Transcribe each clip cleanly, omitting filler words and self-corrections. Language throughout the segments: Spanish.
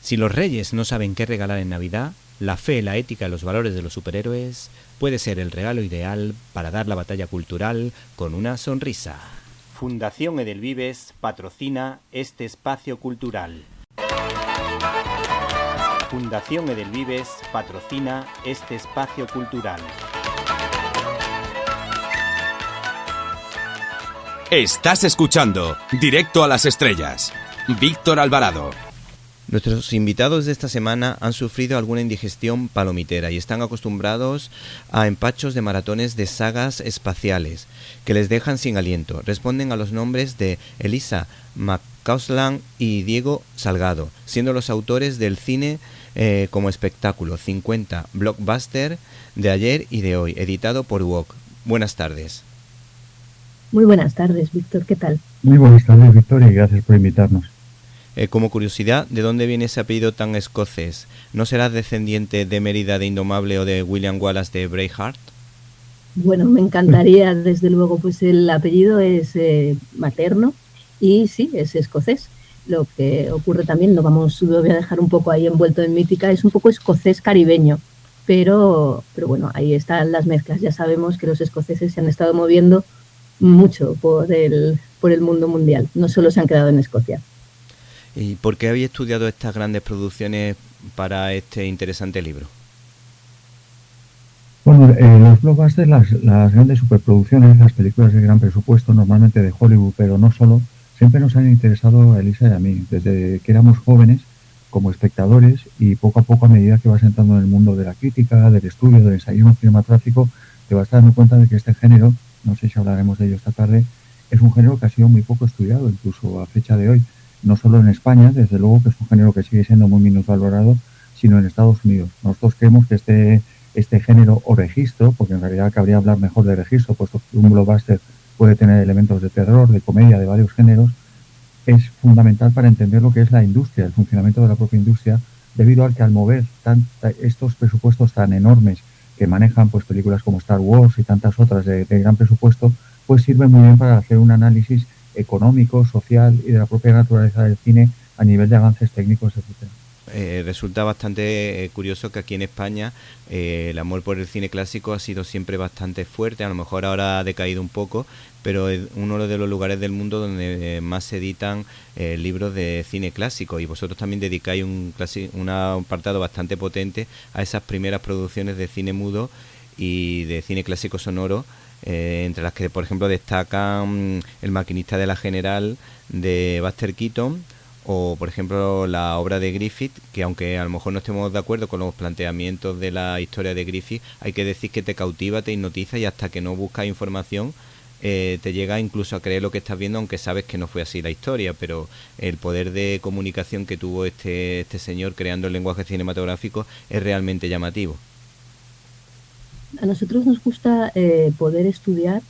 Si los reyes no saben qué regalar en Navidad, la fe, la ética y los valores de los superhéroes puede ser el regalo ideal para dar la batalla cultural con una sonrisa. Fundación Edelvives patrocina este espacio cultural. Fundación Edelvives patrocina este espacio cultural. Estás escuchando Directo a las Estrellas. Víctor Alvarado. Nuestros invitados de esta semana han sufrido alguna indigestión palomitera y están acostumbrados a empachos de maratones de sagas espaciales que les dejan sin aliento. Responden a los nombres de Elisa McCausland y Diego Salgado, siendo los autores del cine como espectáculo 50 blockbuster de ayer y de hoy, editado por UOC. Buenas tardes. Muy buenas tardes, Víctor, ¿qué tal? Muy buenas tardes, Víctor, y gracias por invitarnos. Como curiosidad, ¿de dónde viene ese apellido tan escocés? ¿No serás descendiente de Mérida de Indomable o de William Wallace de Braveheart? Bueno, me encantaría, desde luego, pues el apellido es materno y sí, es escocés. Lo que ocurre también, lo voy a dejar un poco ahí envuelto en mítica, es un poco escocés caribeño, pero bueno, ahí están las mezclas. Ya sabemos que los escoceses se han estado moviendo mucho por el mundo mundial, no solo se han quedado en Escocia. ¿Y por qué habéis estudiado estas grandes producciones para este interesante libro? Bueno, los blockbusters, las grandes superproducciones, las películas de gran presupuesto, normalmente de Hollywood, pero no solo, siempre nos han interesado a Elisa y a mí, desde que éramos jóvenes como espectadores, y poco a poco, a medida que vas entrando en el mundo de la crítica, del estudio, del ensayismo cinematográfico, te vas dando cuenta de que este género, no sé si hablaremos de ello esta tarde, es un género que ha sido muy poco estudiado, incluso a fecha de hoy. No solo en España, desde luego que es un género que sigue siendo muy minusvalorado, sino en Estados Unidos. Nosotros creemos que este género o registro, porque en realidad cabría hablar mejor de registro, puesto que un blockbuster puede tener elementos de terror, de comedia, de varios géneros, es fundamental para entender lo que es la industria, el funcionamiento de la propia industria, debido al que al mover estos presupuestos tan enormes que manejan pues películas como Star Wars y tantas otras de gran presupuesto, pues sirve muy bien para hacer un análisis económico, social y de la propia naturaleza del cine a nivel de avances técnicos, etcétera. Resulta bastante curioso que aquí en España el amor por el cine clásico ha sido siempre bastante fuerte. A lo mejor ahora ha decaído un poco, pero es uno de los lugares del mundo donde más se editan libros de cine clásico, y vosotros también dedicáis un apartado bastante potente a esas primeras producciones de cine mudo y de cine clásico sonoro, entre las que por ejemplo destacan El maquinista de la General de Buster Keaton, o por ejemplo la obra de Griffith, que aunque a lo mejor no estemos de acuerdo con los planteamientos de la historia de Griffith, hay que decir que te cautiva, te hipnotiza, y hasta que no buscas información te llega incluso a creer lo que estás viendo, aunque sabes que no fue así la historia. Pero el poder de comunicación que tuvo este señor creando el lenguaje cinematográfico es realmente llamativo. A nosotros nos gusta poder estudiar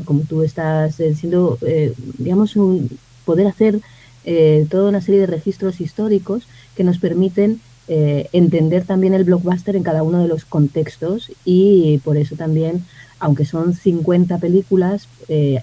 como tú estás diciendo, digamos, poder hacer toda una serie de registros históricos que nos permiten entender también el blockbuster en cada uno de los contextos, y por eso también, aunque son 50 películas,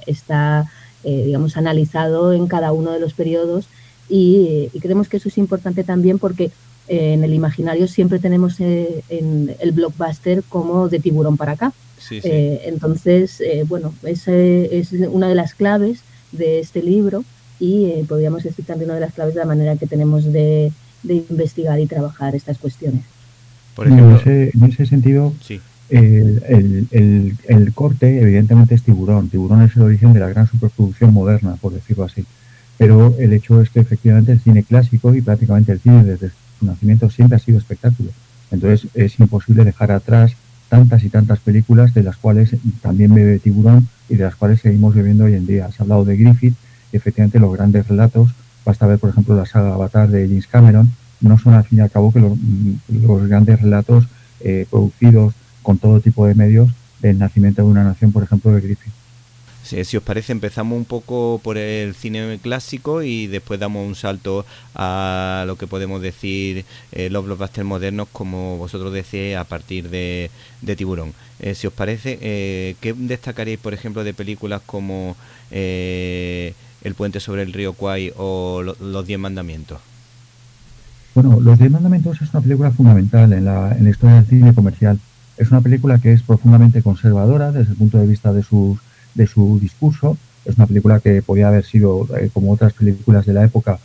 está digamos analizado en cada uno de los periodos, y creemos que eso es importante también porque en el imaginario siempre tenemos en el blockbuster como de Tiburón para acá. Sí, sí. Entonces, bueno, es una de las claves de este libro, y podríamos decir también una de las claves de la manera que tenemos de investigar y trabajar estas cuestiones. Por ejemplo, en ese sentido, sí. El corte evidentemente es Tiburón. Tiburón es el origen de la gran superproducción moderna, por decirlo así. Pero el hecho es que efectivamente el cine clásico y prácticamente el cine desde su nacimiento siempre ha sido espectáculo. Entonces es imposible dejar atrás tantas y tantas películas de las cuales también bebe Tiburón y de las cuales seguimos bebiendo hoy en día. Has hablado de Griffith, y efectivamente los grandes relatos, basta ver por ejemplo la saga Avatar de James Cameron, no son al fin y al cabo que los grandes relatos producidos con todo tipo de medios del nacimiento de una nación, por ejemplo, de Griffith. Si os parece, empezamos un poco por el cine clásico y después damos un salto a lo que podemos decir los blockbusters modernos, como vosotros decís, a partir de Tiburón. Si os parece, ¿qué destacaréis, por ejemplo, de películas como El puente sobre el río Kwai o Los 10 mandamientos? Bueno, Los Diez Mandamientos es una película fundamental en la historia del cine comercial. Es una película que es profundamente conservadora desde el punto de vista de su discurso. Es una película que podía haber sido, como otras películas de la época,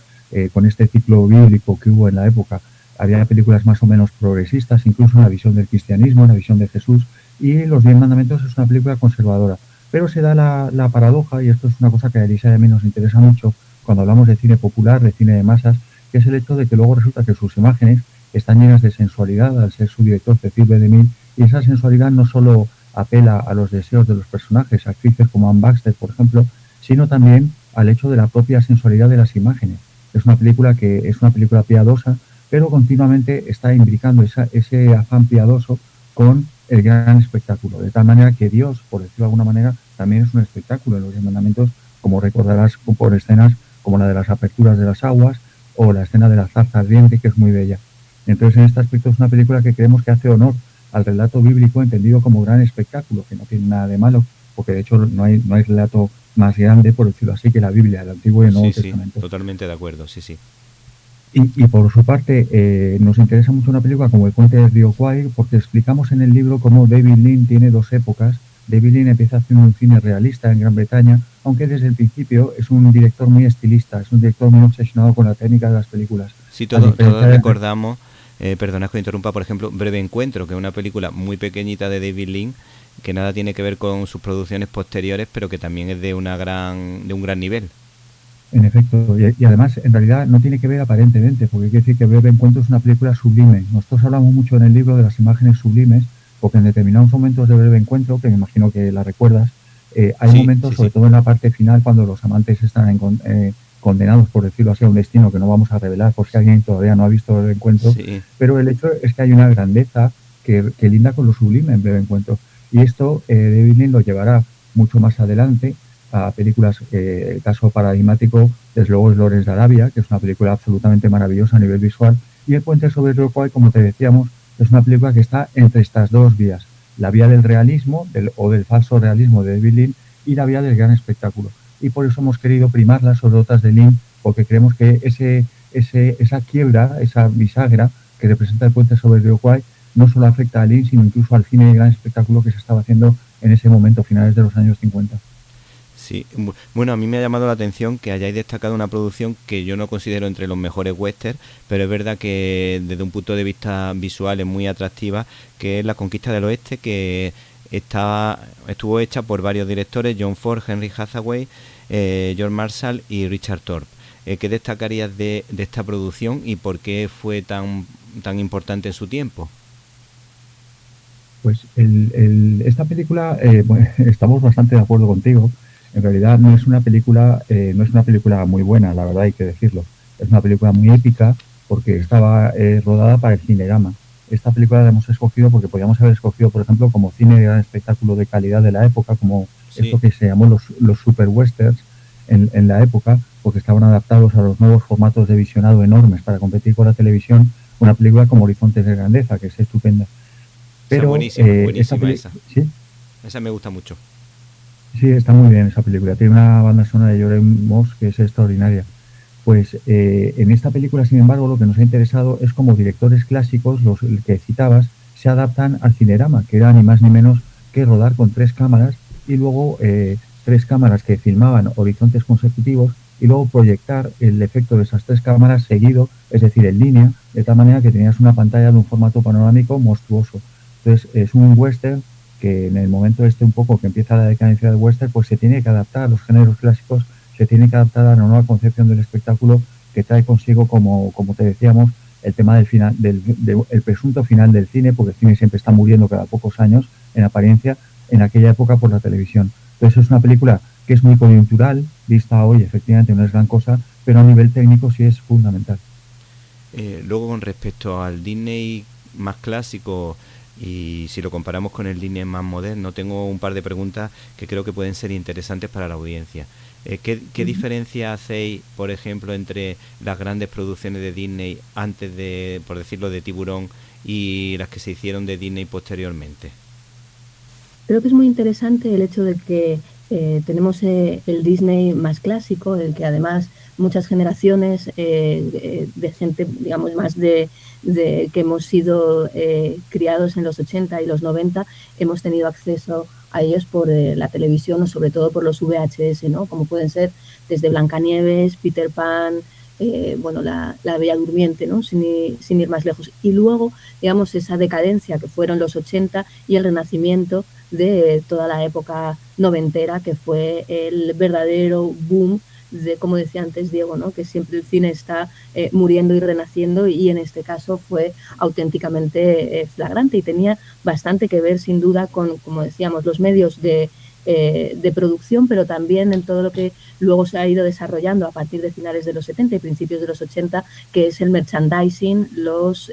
con este ciclo bíblico que hubo en la época. Había películas más o menos progresistas, incluso en la visión del cristianismo, en la visión de Jesús. Y Los Diez Mandamientos es una película conservadora. Pero se da la paradoja, y esto es una cosa que a Elisa y a mí nos interesa mucho cuando hablamos de cine popular, de cine de masas, que es el hecho de que luego resulta que sus imágenes están llenas de sensualidad al ser su director Cecil B. DeMille, y esa sensualidad no solo apela a los deseos de los personajes, actrices como Anne Baxter, por ejemplo, sino también al hecho de la propia sensualidad de las imágenes. Es una película que es una película piadosa, pero continuamente está imbricando ese afán piadoso con el gran espectáculo, de tal manera que Dios, por decirlo de alguna manera, también es un espectáculo en los Diez Mandamientos, como recordarás por escenas como la de las aperturas de las aguas, o la escena de la zarza ardiente, que es muy bella. Entonces, en este aspecto es una película que creemos que hace honor al relato bíblico entendido como gran espectáculo, que no tiene nada de malo, porque de hecho no hay relato más grande, por decirlo así, que la Biblia, el Antiguo y el Nuevo Testamento. Sí, totalmente de acuerdo, sí, sí. Y por su parte, nos interesa mucho una película como El puente del río Kwai, porque explicamos en el libro cómo David Lean tiene dos épocas. David Lean empieza haciendo un cine realista en Gran Bretaña, aunque desde el principio es un director muy estilista, es un director muy obsesionado con la técnica de las películas. Sí, todos recordamos, perdonad que interrumpa, por ejemplo, Breve Encuentro, que es una película muy pequeñita de David Lean, que nada tiene que ver con sus producciones posteriores, pero que también es de un gran nivel. En efecto, y además en realidad no tiene que ver aparentemente, porque hay que decir que Breve Encuentro es una película sublime. Nosotros hablamos mucho en el libro de las imágenes sublimes, porque en determinados momentos de Breve Encuentro, que me imagino que la recuerdas, hay momentos, sobre todo en la parte final, cuando los amantes están condenados, por decirlo así, a un destino que no vamos a revelar por si alguien todavía no ha visto Breve Encuentro, pero el hecho es que hay una grandeza que linda con lo sublime en Breve Encuentro. Y esto David Lean lo llevará mucho más adelante a películas, el caso paradigmático, desde luego es Lawrence de Arabia, que es una película absolutamente maravillosa a nivel visual, y El puente sobre el río Kwai, como te decíamos, es una película que está entre estas dos vías, la vía del realismo o del falso realismo de David Lean y la vía del gran espectáculo. Y por eso hemos querido primarla sobre otras de Lean, porque creemos que esa quiebra, esa bisagra que representa El puente sobre el río Kwai, no solo afecta a Lean, sino incluso al cine de gran espectáculo que se estaba haciendo en ese momento, finales de los años 50. Sí, bueno, a mí me ha llamado la atención que hayáis destacado una producción que yo no considero entre los mejores westerns, pero es verdad que desde un punto de vista visual es muy atractiva, que es La conquista del oeste, que estuvo hecha por varios directores, John Ford, Henry Hathaway, George Marshall y Richard Thorpe. ¿Qué destacarías de esta producción y por qué fue tan importante en su tiempo? Pues esta película, bueno, estamos bastante de acuerdo contigo. En realidad no es una película muy buena, la verdad hay que decirlo. Es una película muy épica porque estaba rodada para el Cinerama. Esta película la hemos escogido porque podíamos haber escogido, por ejemplo, como cine de gran espectáculo de calidad de la época, como esto que se llamó los super westerns en la época, porque estaban adaptados a los nuevos formatos de visionado enormes para competir con la televisión. Una película como Horizontes de Grandeza, que es estupenda. Pero buenísima esa. ¿Sí? Esa me gusta mucho. Sí, está muy bien esa película. Tiene una banda sonora de Jorge Moss que es extraordinaria. Pues en esta película, sin embargo, lo que nos ha interesado es cómo directores clásicos, los que citabas, se adaptan al cinerama, que era ni más ni menos que rodar con 3 cámaras y luego 3 cámaras que filmaban horizontes consecutivos y luego proyectar el efecto de esas 3 cámaras seguido, es decir, en línea, de tal manera que tenías una pantalla de un formato panorámico monstruoso. Entonces es un western que en el momento un poco que empieza la decadencia del western, pues se tiene que adaptar a los géneros clásicos, se tiene que adaptar a la nueva concepción del espectáculo que trae consigo, como te decíamos, el tema del final, el presunto final del cine, porque el cine siempre está muriendo cada pocos años, en apariencia, en aquella época por la televisión. Entonces es una película que es muy coyuntural, vista hoy efectivamente no es gran cosa, pero a nivel técnico sí es fundamental. Luego, con respecto al Disney más clásico, y si lo comparamos con el Disney más moderno, tengo un par de preguntas que creo que pueden ser interesantes para la audiencia. ¿Qué diferencia hacéis, por ejemplo, entre las grandes producciones de Disney antes de, por decirlo, de Tiburón y las que se hicieron de Disney posteriormente? Creo que es muy interesante el hecho de que Tenemos el Disney más clásico, el que además muchas generaciones de gente, digamos, más de que hemos sido criados en los 80 y los 90, hemos tenido acceso a ellos por la televisión o sobre todo por los VHS, ¿no? Como pueden ser desde Blancanieves, Peter Pan, bueno, la Bella Durmiente, ¿no? Sin ir más lejos. Y luego, digamos, esa decadencia que fueron los 80 y el renacimiento de toda la época noventera, que fue el verdadero boom de, como decía antes Diego, ¿no? Que siempre el cine está muriendo y renaciendo, y en este caso fue auténticamente flagrante y tenía bastante que ver sin duda con, como decíamos, los medios de producción, pero también en todo lo que luego se ha ido desarrollando a partir de finales de los 70 y principios de los 80, que es el merchandising, los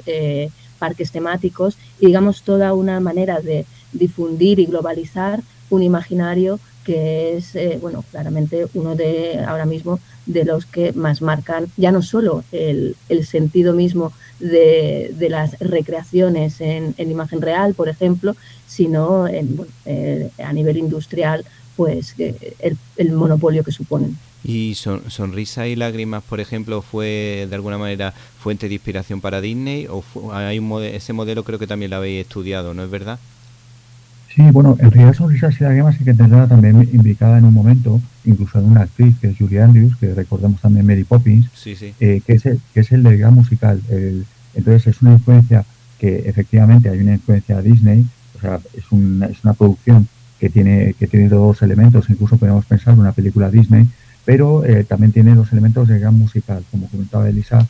parques temáticos y, digamos, toda una manera de difundir y globalizar un imaginario que es, bueno, claramente uno de ahora mismo de los que más marcan ya no solo el sentido mismo de las recreaciones en imagen real, por ejemplo, sino bueno, a nivel industrial, pues el monopolio que suponen. Y Sonrisa y Lágrimas, por ejemplo, fue de alguna manera fuente de inspiración para Disney, o hay ese modelo creo que también lo habéis estudiado, ¿no es verdad? Sí, bueno, en realidad Sonrisas y Lágrimas hay que tenerla también indicada en un momento, incluso en una actriz que es Julie Andrews, que recordemos también Mary Poppins, sí, sí. Que es el legado musical. Entonces es una influencia que efectivamente hay una influencia a Disney, o sea, es una producción que tiene dos elementos, incluso podemos pensar en una película Disney, pero también tiene los elementos de gran musical, como comentaba Elisa,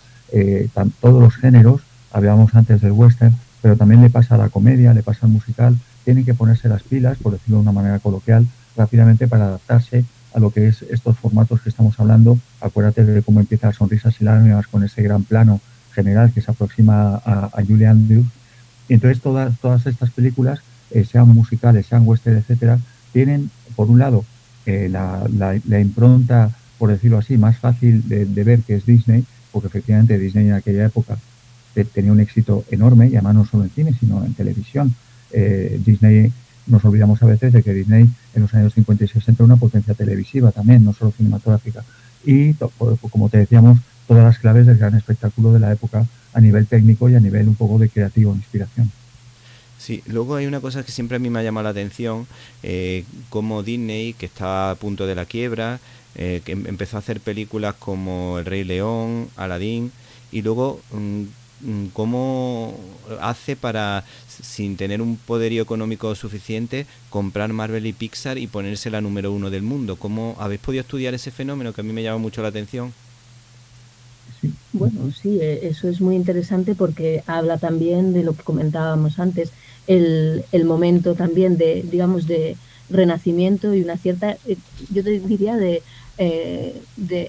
todos los géneros, hablábamos antes del western, pero también le pasa a la comedia, le pasa al musical, tienen que ponerse las pilas, por decirlo de una manera coloquial, rápidamente para adaptarse a lo que es estos formatos que estamos hablando. Acuérdate de cómo empieza Sonrisas y Lágrimas con ese gran plano general que se aproxima a Julie Andrews. Y entonces todas estas películas, sean musicales, sean western, etcétera, tienen, por un lado, la impronta, por decirlo así, más fácil de ver, que es Disney, porque efectivamente Disney en aquella época tenía un éxito enorme, y además no solo en cine, sino en televisión. Disney, nos olvidamos a veces de que Disney en los años 50 y 60 era una potencia televisiva también, no solo cinematográfica. Y, como te decíamos, todas las claves del gran espectáculo de la época a nivel técnico y a nivel un poco de creativo, inspiración. Sí, luego hay una cosa que siempre a mí me ha llamado la atención, como Disney, que está a punto de la quiebra, que empezó a hacer películas como El Rey León, Aladdin, y luego cómo hace para, sin tener un poderío económico suficiente, comprar Marvel y Pixar y ponerse la número uno del mundo. ¿Cómo habéis podido estudiar ese fenómeno que a mí me llama mucho la atención? Sí. Bueno, sí, eso es muy interesante porque habla también de lo que comentábamos antes, el momento también de, digamos, de renacimiento y una cierta, yo te diría, de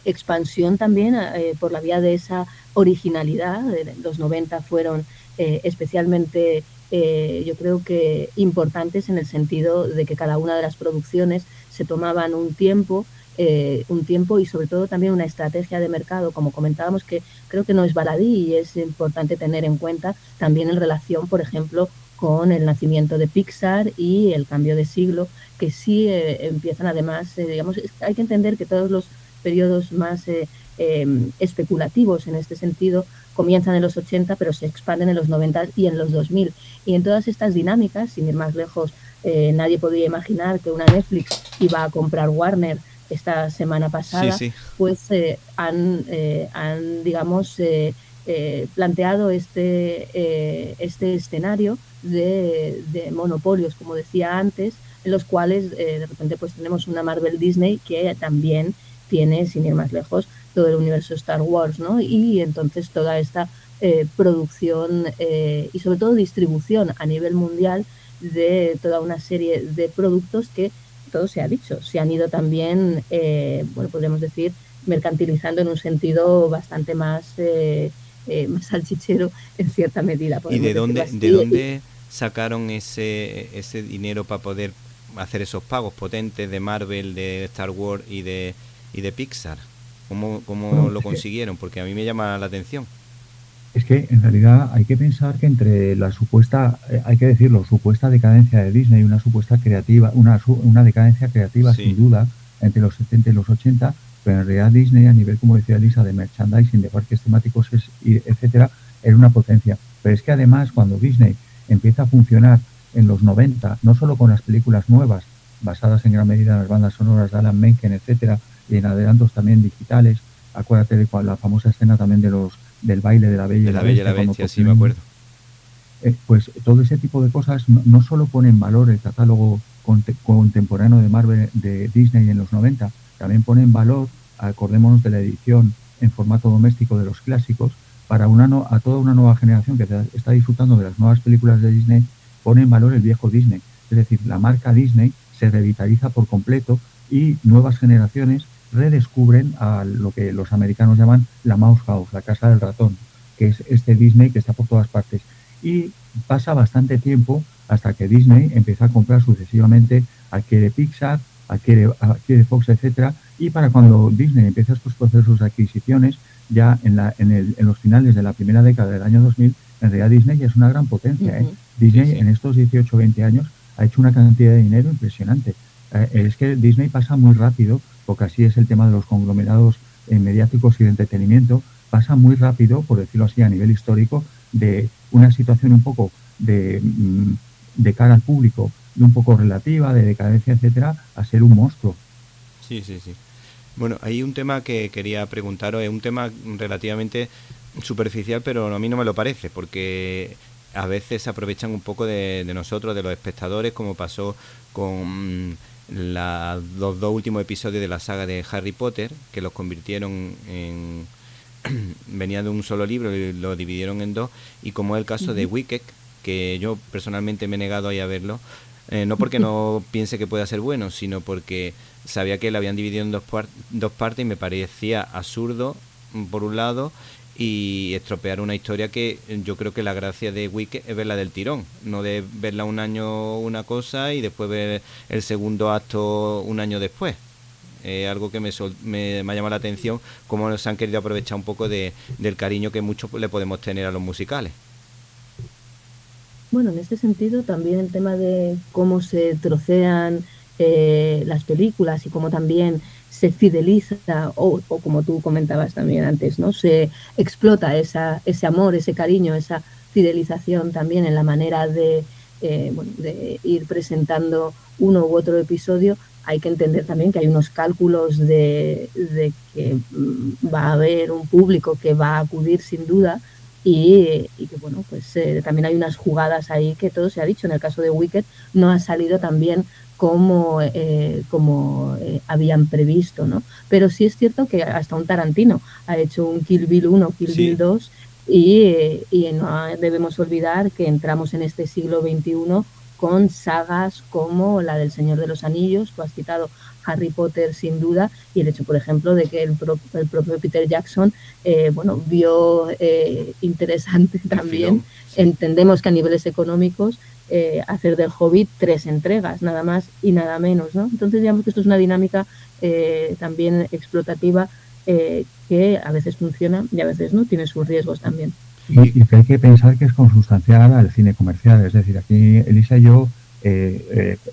expansión también por la vía de esa originalidad. Los 90 fueron especialmente, yo creo que importantes en el sentido de que cada una de las producciones se tomaban un tiempo y sobre todo también una estrategia de mercado, como comentábamos, que creo que no es baladí y es importante tener en cuenta también en relación, por ejemplo, con el nacimiento de Pixar y el cambio de siglo, que sí empiezan además, digamos, hay que entender que todos los periodos más especulativos en este sentido comienzan en los 80, pero se expanden en los 90 y en los 2000. Y en todas estas dinámicas, sin ir más lejos, nadie podía imaginar que una Netflix iba a comprar Warner esta semana pasada, sí. pues han digamos, planteado este escenario de monopolios, como decía antes, en los cuales de repente pues tenemos una Marvel Disney que también tiene, sin ir más lejos, todo el universo Star Wars, ¿no? Y entonces toda esta producción y sobre todo distribución a nivel mundial de toda una serie de productos que, todo se ha dicho, se han ido también, bueno, podríamos decir, mercantilizando en un sentido bastante más salchichero en cierta medida. ¿Y de dónde sacaron ese dinero para poder hacer esos pagos potentes de Marvel, de Star Wars y de Pixar? ¿Cómo lo consiguieron? Porque a mí me llama la atención. Es que en realidad hay que pensar que entre la supuesta, hay que decirlo, supuesta decadencia de Disney, una supuesta creativa, una decadencia creativa sin Sí, duda entre los 70 y los 80, pero en realidad Disney a nivel, como decía Lisa, de merchandising, de parques temáticos, etcétera, era una potencia. Pero es que además cuando Disney empieza a funcionar en los 90, no solo con las películas nuevas, basadas en gran medida en las bandas sonoras de Alan Menken, etcétera, y en adelantos también digitales, acuérdate de la famosa escena también del baile de la Bella de y La la Bella y la Bestia, cuando Bestia, por sí, me fin, acuerdo. pues todo ese tipo de cosas no solo pone en valor el catálogo contemporáneo de Marvel, de Disney en los 90, también pone en valor, acordémonos de la edición en formato doméstico de los clásicos, para a toda una nueva generación que está disfrutando de las nuevas películas de Disney, pone en valor el viejo Disney. Es decir, la marca Disney se revitaliza por completo y nuevas generaciones redescubren a lo que los americanos llaman la Mouse House, la casa del ratón, que es este Disney que está por todas partes. Y pasa bastante tiempo hasta que Disney empieza a comprar sucesivamente, adquiere Pixar, adquiere Fox, etcétera, y para cuando Disney empieza estos procesos de adquisiciones, ya en los finales de la primera década del año 2000, en realidad Disney ya es una gran potencia. Ujú. Sí, Disney sí. en estos 18 o 20 años ha hecho una cantidad de dinero impresionante. Es que Disney pasa muy rápido, porque así es el tema de los conglomerados mediáticos y de entretenimiento, pasa muy rápido, por decirlo así, a nivel histórico, de una situación un poco de cara al público, de un poco relativa, de decadencia, etcétera, a ser un monstruo. Sí, sí, sí. Bueno, hay un tema que quería preguntaros, es un tema relativamente superficial, pero a mí no me lo parece, porque a veces se aprovechan un poco de nosotros, de los espectadores, como pasó con los dos últimos episodios de la saga de Harry Potter, que los convirtieron en... venía de un solo libro y lo dividieron en dos, y como es el caso de Ujú. Wicked, que yo personalmente me he negado a ir a verlo, no porque no piense que pueda ser bueno, sino porque sabía que lo habían dividido en dos partes y me parecía absurdo, por un lado, y estropear una historia que yo creo que la gracia de Wicked es verla del tirón, no de verla un año una cosa y después ver el segundo acto un año después. Algo que me ha llamado la atención, cómo se han querido aprovechar un poco del cariño que muchos le podemos tener a los musicales. Bueno, en este sentido también el tema de cómo se trocean las películas y cómo también se fideliza o como tú comentabas también antes, ¿no? Se explota ese amor, ese cariño, esa fidelización también en la manera bueno, de ir presentando uno u otro episodio. Hay que entender también que hay unos cálculos de que va a haber un público que va a acudir sin duda y que bueno, pues también hay unas jugadas ahí que todo se ha dicho. En el caso de Wicked no ha salido tan bien como habían previsto, ¿no? Pero sí es cierto que hasta un Tarantino ha hecho un Kill Bill 1, Kill Bill Sí, 2 y no debemos olvidar que entramos en este siglo XXI con sagas como la del Señor de los Anillos, tú has citado Harry Potter sin duda, y el hecho, por ejemplo, de que el propio Peter Jackson bueno, vio interesante el también, filón, sí. entendemos que a niveles económicos, hacer del Hobbit 3 entregas, nada más y nada menos, ¿no? Entonces digamos que esto es una dinámica también explotativa que a veces funciona y a veces no, tiene sus riesgos también. Y que hay que pensar que es consustancial al cine comercial. Es decir, aquí Elisa y yo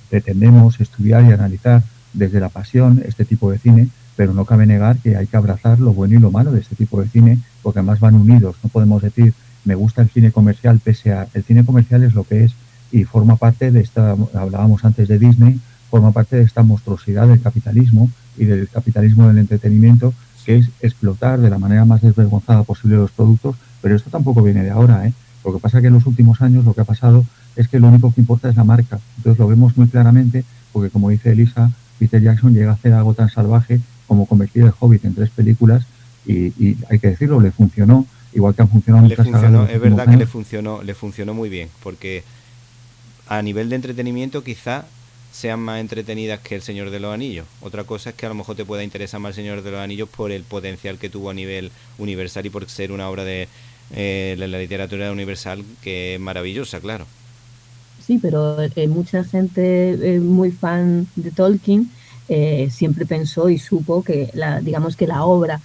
pretendemos estudiar y analizar desde la pasión este tipo de cine, pero no cabe negar que hay que abrazar lo bueno y lo malo de este tipo de cine, porque además van unidos. No podemos decir, me gusta el cine comercial, pese a... El cine comercial es lo que es y forma parte de esta, hablábamos antes de Disney, forma parte de esta monstruosidad del capitalismo y del capitalismo del entretenimiento, que Sí. es explotar de la manera más desvergonzada posible los productos, pero esto tampoco viene de ahora, ¿eh? Lo que pasa es que en los últimos años lo que ha pasado es que lo único que importa es la marca. Entonces lo vemos muy claramente porque, como dice Elisa, Peter Jackson llega a hacer algo tan salvaje como convertir el Hobbit en 3 películas y hay que decirlo, le funcionó, igual que han funcionado Le muchas sagas de funcionó, los es últimos verdad que años. le funcionó muy bien, porque a nivel de entretenimiento quizás sean más entretenidas que El Señor de los Anillos. Otra cosa es que a lo mejor te pueda interesar más El Señor de los Anillos por el potencial que tuvo a nivel universal y por ser una obra de la literatura universal que es maravillosa, claro. Sí, pero mucha gente muy fan de Tolkien siempre pensó y supo que digamos que la obra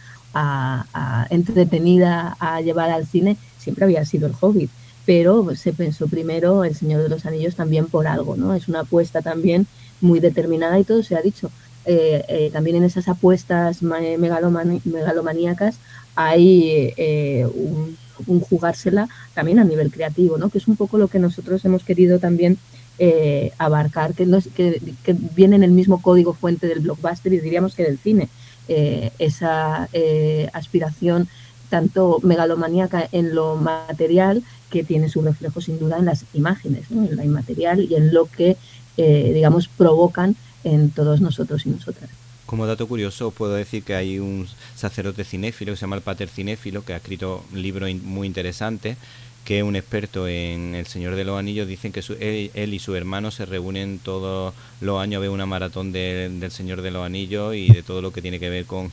entretenida a llevar al cine siempre había sido El Hobbit, pero se pensó primero El Señor de los Anillos también por algo, ¿no? Es una apuesta también muy determinada y todo se ha dicho. También en esas apuestas megalomaníacas hay un jugársela también a nivel creativo, ¿no? Que es un poco lo que nosotros hemos querido también abarcar, que viene en el mismo código fuente del blockbuster y diríamos que del cine. Esa aspiración tanto megalomaníaca en lo material, que tiene su reflejo sin duda en las imágenes, ¿no? En la inmaterial y en lo que, digamos, provocan en todos nosotros y nosotras. Como dato curioso, puedo decir que hay un sacerdote cinéfilo que se llama el Pater Cinéfilo, que ha escrito un libro muy interesante, que es un experto en El Señor de los Anillos. Dicen que él y su hermano se reúnen todos los años a ver una maratón del Señor de los Anillos y de todo lo que tiene que ver con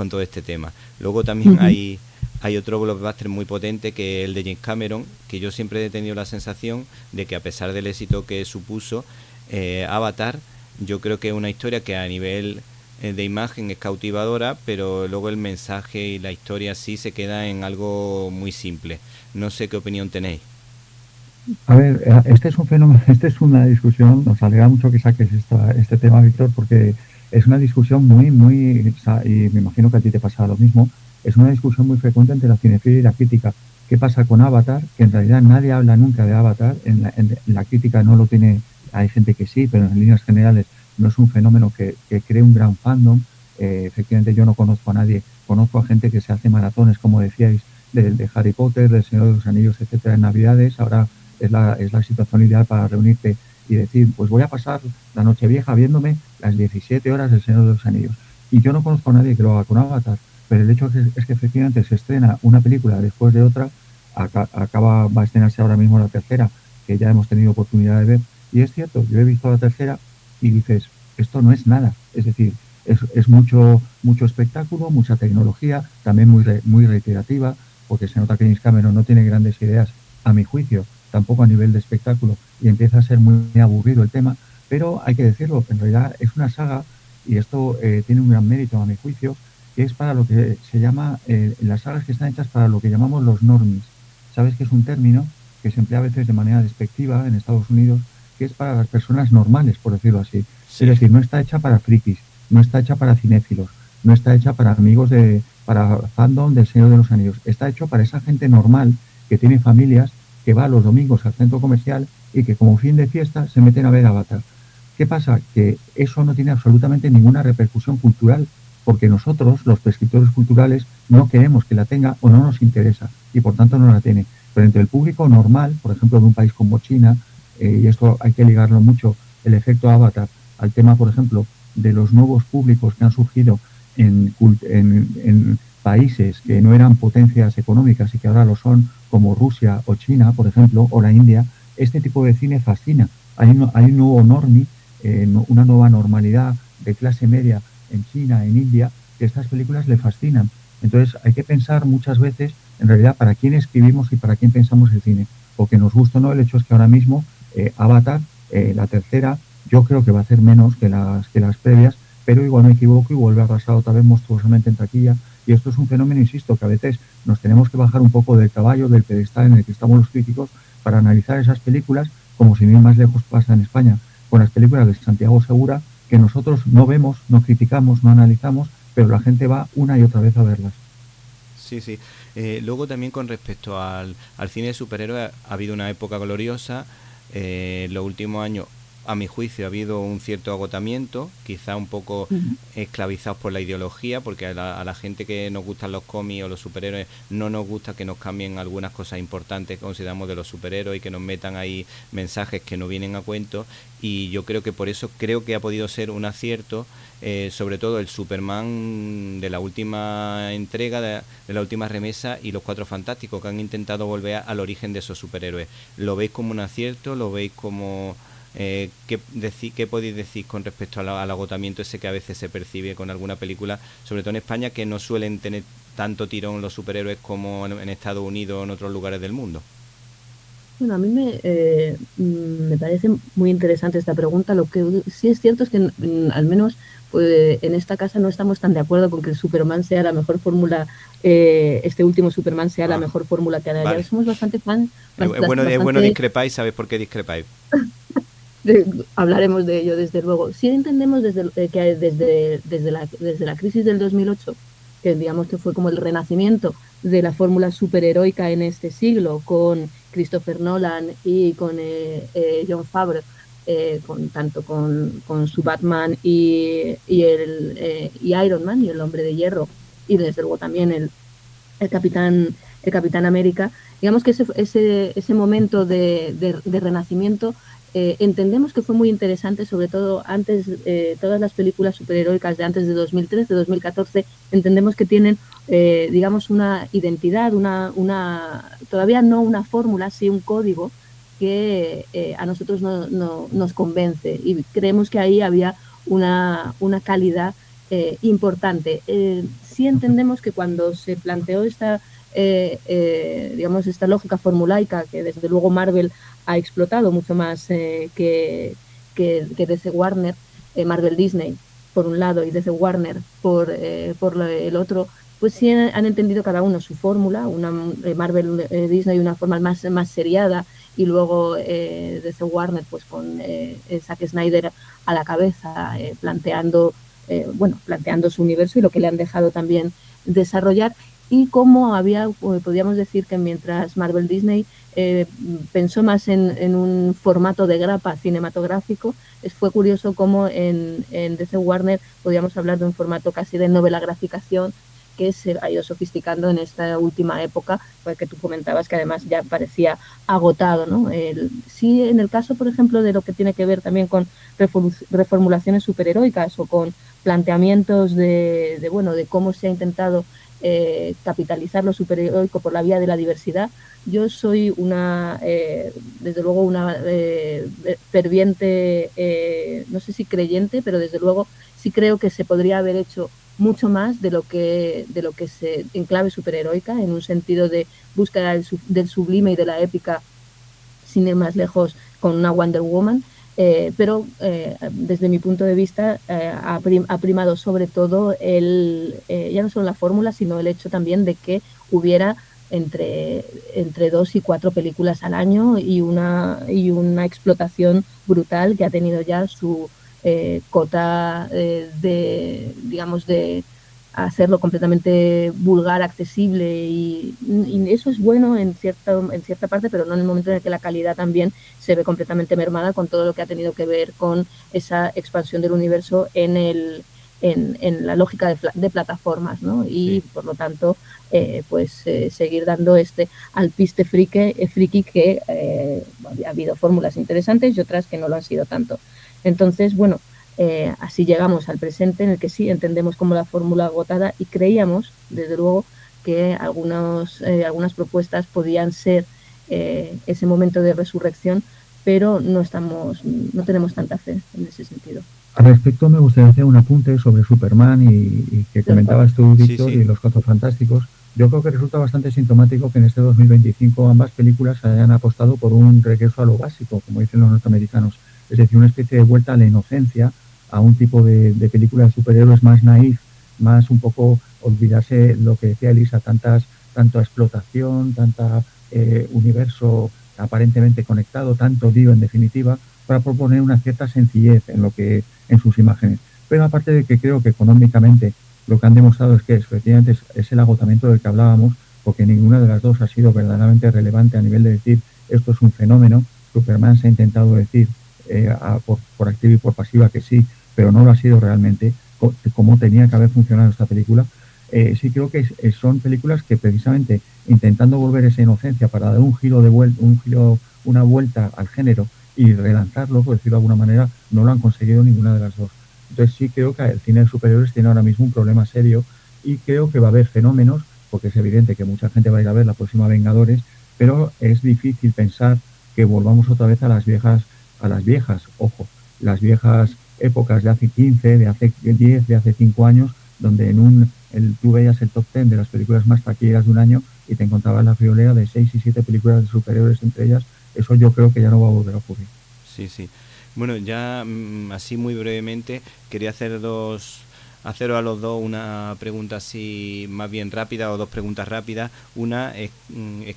todo este tema. Luego también hay otro blockbuster muy potente, que es el de James Cameron, que yo siempre he tenido la sensación de que, a pesar del éxito que supuso Avatar, yo creo que es una historia que a nivel de imagen es cautivadora, pero luego el mensaje y la historia sí se queda en algo muy simple. No sé qué opinión tenéis. A ver, este es un fenómeno, esta es una discusión, nos alegra mucho que saques este tema, Víctor, porque es una discusión muy, y me imagino que a ti te pasa lo mismo, es una discusión muy frecuente entre la cinefilia y la crítica. ¿Qué pasa con Avatar? Que en realidad nadie habla nunca de Avatar, en la crítica no lo tiene, hay gente que sí, pero en líneas generales no es un fenómeno que cree un gran fandom. Efectivamente yo no conozco a nadie, conozco a gente que se hace maratones, como decíais, de Harry Potter, del Señor de los Anillos, etcétera, en Navidades. Ahora es la situación ideal para reunirte y decir, pues voy a pasar la Nochevieja viéndome las 17 horas del Señor de los Anillos. Y yo no conozco a nadie que lo haga con Avatar, pero el hecho es que efectivamente se estrena una película después de otra, va a estrenarse ahora mismo la tercera, que ya hemos tenido oportunidad de ver, y es cierto, yo he visto la tercera y dices, esto no es nada, es decir, es mucho espectáculo, mucha tecnología, también muy reiterativa, porque se nota que James Cameron no tiene grandes ideas, a mi juicio, tampoco a nivel de espectáculo, y empieza a ser muy aburrido el tema, pero hay que decirlo, en realidad es una saga, y esto tiene un gran mérito a mi juicio, que es para lo que se llama, las sagas que están hechas para lo que llamamos los normies. Sabes que es un término que se emplea a veces de manera despectiva en Estados Unidos, que es para las personas normales, por decirlo así. Sí. Es decir, no está hecha para frikis, no está hecha para cinéfilos, no está hecha para amigos para fandom del Señor de los Anillos. Está hecho para esa gente normal que tiene familias, que va los domingos al centro comercial y que como fin de fiesta se meten a ver Avatar. ¿Qué pasa? Que eso no tiene absolutamente ninguna repercusión cultural, porque nosotros, los prescriptores culturales, no queremos que la tenga o no nos interesa y por tanto no la tiene. Pero entre el público normal, por ejemplo, de un país como China, y esto hay que ligarlo mucho, el efecto Avatar, al tema, por ejemplo, de los nuevos públicos que han surgido en países que no eran potencias económicas y que ahora lo son, como Rusia o China, por ejemplo, o la India. Este tipo de cine fascina. Hay un nuevo normie, una nueva normalidad de clase media en China, en India, que estas películas le fascinan. Entonces hay que pensar muchas veces, en realidad, para quién escribimos y para quién pensamos el cine. Porque nos gusta o no, el hecho es que ahora mismo Avatar, la tercera, yo creo que va a hacer menos que las previas, pero igual me equivoco y vuelve a arrasar otra vez monstruosamente en taquilla. Y esto es un fenómeno, insisto, que a veces nos tenemos que bajar un poco del caballo, del pedestal en el que estamos los críticos, para analizar esas películas, como sin ir más lejos pasa en España, con las películas de Santiago Segura, que nosotros no vemos, no criticamos, no analizamos, pero la gente va una y otra vez a verlas. Sí, sí. Luego también con respecto al cine de superhéroes ha habido una época gloriosa. Los últimos años, a mi juicio, ha habido un cierto agotamiento, quizá un poco esclavizados por la ideología, porque a la gente que nos gustan los cómics o los superhéroes no nos gusta que nos cambien algunas cosas importantes que consideramos de los superhéroes y que nos metan ahí mensajes que no vienen a cuento, y yo creo que por eso creo que ha podido ser un acierto, sobre todo el Superman de la última entrega, de la última remesa, y los Cuatro Fantásticos, que han intentado volver al origen de esos superhéroes. ¿Lo veis como un acierto? ¿Lo veis como...? ¿Qué podéis decir con respecto al agotamiento ese que a veces se percibe con alguna película, sobre todo en España, que no suelen tener tanto tirón los superhéroes como en Estados Unidos o en otros lugares del mundo? Bueno, a mí me parece muy interesante esta pregunta. Lo que sí es cierto es que al menos pues, en esta casa no estamos tan de acuerdo con que el Superman sea la mejor fórmula, este último Superman sea la Ah, mejor fórmula que haya. vale. Somos bastante fan, Es bueno bastante discrepar y sabes por qué discrepáis. hablaremos de ello desde luego. Sí entendemos que desde la crisis del 2008, que digamos que fue como el renacimiento de la fórmula superheroica en este siglo, con Christopher Nolan y con Jon Favreau, tanto con su Batman y Iron Man y el Hombre de Hierro, y desde luego también el Capitán, el Capitán América. Digamos que ese momento de renacimiento entendemos que fue muy interesante, sobre todo antes, todas las películas superheroicas de antes de 2013, 2014, entendemos que tienen, digamos, una identidad, todavía no una fórmula, sí un código que a nosotros nos convence y creemos que ahí había una calidad importante. Sí entendemos que cuando se planteó digamos, esta lógica formulaica que desde luego Marvel ha explotado mucho más que DC Warner, Marvel Disney por un lado y DC Warner por el otro, pues sí han entendido cada uno su fórmula, Marvel Disney una forma más seriada y luego DC Warner pues con Zack Snyder a la cabeza planteando su universo y lo que le han dejado también desarrollar. Y como podríamos decir que mientras Marvel Disney pensó más en un formato de grapa cinematográfico, fue curioso cómo en DC Warner podríamos hablar de un formato casi de novela graficación que se ha ido sofisticando en esta última época, porque tú comentabas que además ya parecía agotado, ¿no? Sí, en el caso, por ejemplo, de lo que tiene que ver también con reformulaciones superheroicas o con planteamientos de cómo se ha intentado capitalizar lo superheroico por la vía de la diversidad. Yo soy desde luego una ferviente, no sé si creyente, pero desde luego sí creo que se podría haber hecho mucho más de lo que se en clave superheroica, en un sentido de búsqueda del sublime y de la épica, sin ir más lejos, con una Wonder Woman. Pero desde mi punto de vista ha primado sobre todo ya no solo la fórmula, sino el hecho también de que hubiera entre 2 y 4 películas al año y una explotación brutal que ha tenido ya su cota digamos, de hacerlo completamente vulgar, accesible y eso es bueno en cierta parte, pero no en el momento en el que la calidad también se ve completamente mermada con todo lo que ha tenido que ver con esa expansión del universo en la lógica de plataformas, ¿no? Y por lo tanto seguir dando alpiste friki que ha habido fórmulas interesantes y otras que no lo han sido tanto. Entonces, bueno, así llegamos al presente en el que sí entendemos como la fórmula agotada y creíamos, desde luego, que algunas propuestas podían ser ese momento de resurrección, pero no tenemos tanta fe en ese sentido. Al respecto me gustaría hacer un apunte sobre Superman y que comentabas tú, Víctor, y los Cuatro Fantásticos. Yo creo que resulta bastante sintomático que en este 2025 ambas películas hayan apostado por un regreso a lo básico, como dicen los norteamericanos, es decir, una especie de vuelta a la inocencia, a un tipo de película de superhéroes más naif, más un poco olvidarse lo que decía Elisa, tanta explotación, tanta universo aparentemente conectado, tanto lío en definitiva, para proponer una cierta sencillez en sus imágenes. Pero aparte de que creo que económicamente lo que han demostrado es que efectivamente es el agotamiento del que hablábamos, porque ninguna de las dos ha sido verdaderamente relevante a nivel de decir esto es un fenómeno. Superman se ha intentado decir por activa y por pasiva que sí, pero no lo ha sido realmente como tenía que haber funcionado esta película. Sí creo que son películas que precisamente intentando volver esa inocencia para dar una vuelta al género y relanzarlo, por decirlo de alguna manera, no lo han conseguido ninguna de las dos. Entonces sí creo que el cine de superhéroes tiene ahora mismo un problema serio y creo que va a haber fenómenos, porque es evidente que mucha gente va a ir a ver la próxima Vengadores, pero es difícil pensar que volvamos otra vez a las viejas, las viejas épocas de hace 15, de hace 10, de hace 5 años, donde tú veías el top 10 de las películas más taquilleras de un año y te encontrabas la friolera de 6 y 7 películas de superhéroes, entre ellas Eso yo creo que ya no va a volver a ocurrir. Sí, sí. Bueno, ya así muy brevemente quería haceros a los dos una pregunta así más bien rápida, o dos preguntas rápidas. Una es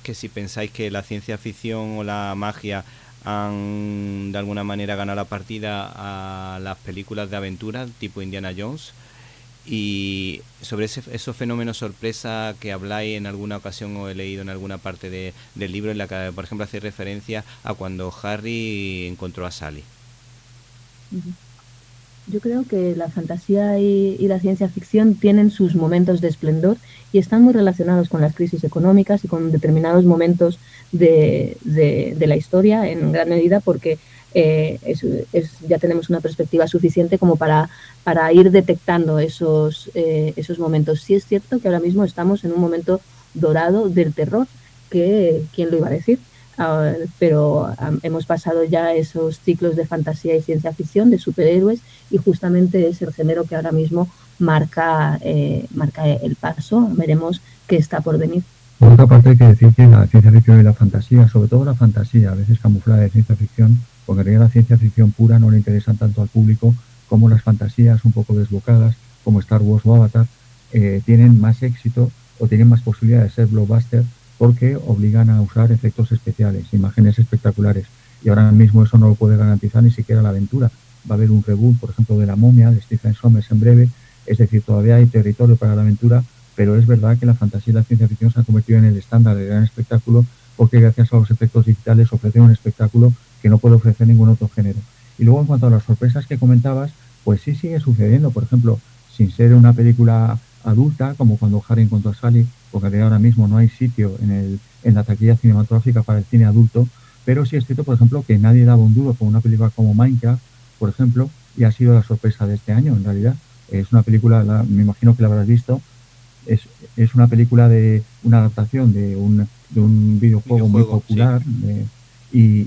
que si pensáis que la ciencia ficción o la magia han de alguna manera ganado la partida a las películas de aventura tipo Indiana Jones, y sobre esos fenómenos sorpresa que habláis en alguna ocasión o he leído en alguna parte del libro, en la que por ejemplo hacéis referencia a cuando Harry encontró a Sally. Yo creo que la fantasía y la ciencia ficción tienen sus momentos de esplendor y están muy relacionados con las crisis económicas y con determinados momentos de la historia, en gran medida porque ya tenemos una perspectiva suficiente como para ir detectando esos momentos. Sí es cierto que ahora mismo estamos en un momento dorado del terror, que ¿quién lo iba a decir? Pero hemos pasado ya esos ciclos de fantasía y ciencia ficción, de superhéroes, y justamente es el género que ahora mismo marca el paso. Veremos qué está por venir. Por otra parte, hay que decir que la ciencia ficción y la fantasía, sobre todo la fantasía, a veces camuflada de ciencia ficción, porque en realidad la ciencia ficción pura no le interesan tanto al público como las fantasías un poco desbocadas, como Star Wars o Avatar, tienen más éxito o tienen más posibilidad de ser blockbuster porque obligan a usar efectos especiales, imágenes espectaculares. Y ahora mismo eso no lo puede garantizar ni siquiera la aventura. Va a haber un reboot, por ejemplo, de La momia, de Stephen Sommers en breve. Es decir, todavía hay territorio para la aventura, pero es verdad que la fantasía y la ciencia ficción se han convertido en el estándar del gran espectáculo porque gracias a los efectos digitales ofrecen un espectáculo que no puede ofrecer ningún otro género. Y luego, en cuanto a las sorpresas que comentabas, pues sí sigue sucediendo. Por ejemplo, sin ser una película adulta, como cuando Harry encontró a Sally, porque ahora mismo no hay sitio en la taquilla cinematográfica para el cine adulto, pero sí es cierto, por ejemplo, que nadie daba un duro con una película como Minecraft, por ejemplo, y ha sido la sorpresa de este año, en realidad. Es una película, me imagino que la habrás visto, es una película de una adaptación de un videojuego muy popular, sí.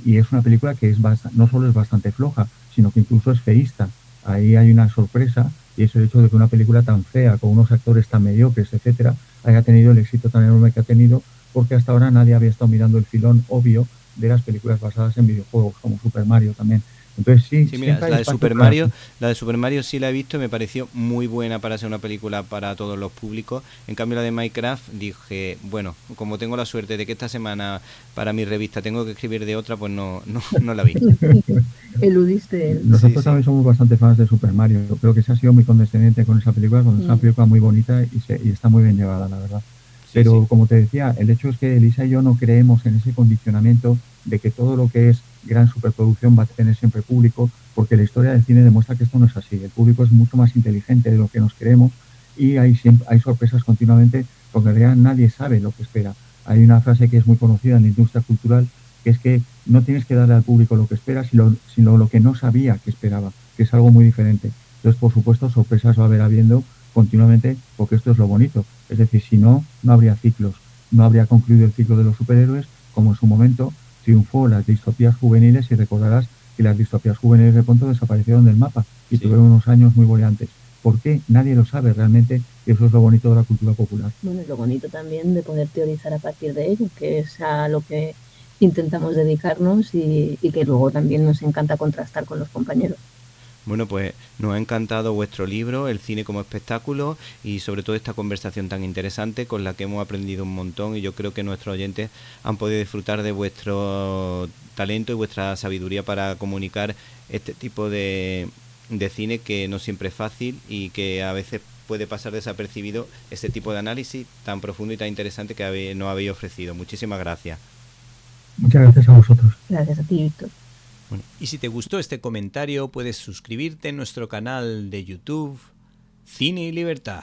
Y es una película que no solo es bastante floja, sino que incluso es feísta. Ahí hay una sorpresa, y es el hecho de que una película tan fea, con unos actores tan mediocres, etcétera, haya tenido el éxito tan enorme que ha tenido, porque hasta ahora nadie había estado mirando el filón obvio de las películas basadas en videojuegos, como Super Mario también. Entonces sí, mira, la de Super Mario sí la he visto y me pareció muy buena para ser una película para todos los públicos. En cambio la de Minecraft dije, bueno, como tengo la suerte de que esta semana para mi revista tengo que escribir de otra, pues no la vi. Eludiste. Nosotros también somos bastante fans de Super Mario. Yo creo que se ha sido muy condescendiente con esa película, cuando es una película muy bonita y está muy bien llevada, la verdad. Pero como te decía, el hecho es que Elisa y yo no creemos en ese condicionamiento de que todo lo que es gran superproducción va a tener siempre público, porque la historia del cine demuestra que esto no es así. El público es mucho más inteligente de lo que nos creemos y hay sorpresas continuamente, porque en realidad nadie sabe lo que espera. Hay una frase que es muy conocida en la industria cultural, que es que no tienes que darle al público lo que espera, sino lo que no sabía que esperaba, que es algo muy diferente. Entonces, por supuesto, sorpresas va a haber habiendo continuamente, porque esto es lo bonito. Es decir, si no, no habría ciclos. No habría concluido el ciclo de los superhéroes, como en su momento triunfó las distopías juveniles, y recordarás que las distopías juveniles de pronto desaparecieron del mapa y tuvieron unos años muy boleantes. ¿Por qué? Nadie lo sabe realmente, y eso es lo bonito de la cultura popular. Bueno, y lo bonito también de poder teorizar a partir de ello, que es a lo que intentamos dedicarnos y que luego también nos encanta contrastar con los compañeros. Bueno, pues nos ha encantado vuestro libro, El cine como espectáculo, y sobre todo esta conversación tan interesante con la que hemos aprendido un montón, y yo creo que nuestros oyentes han podido disfrutar de vuestro talento y vuestra sabiduría para comunicar este tipo de cine, que no siempre es fácil y que a veces puede pasar desapercibido, este tipo de análisis tan profundo y tan interesante que nos habéis ofrecido. Muchísimas gracias. Muchas gracias a vosotros. Gracias a ti, Víctor. Bueno, y si te gustó este comentario, puedes suscribirte en nuestro canal de YouTube Cine y Libertad.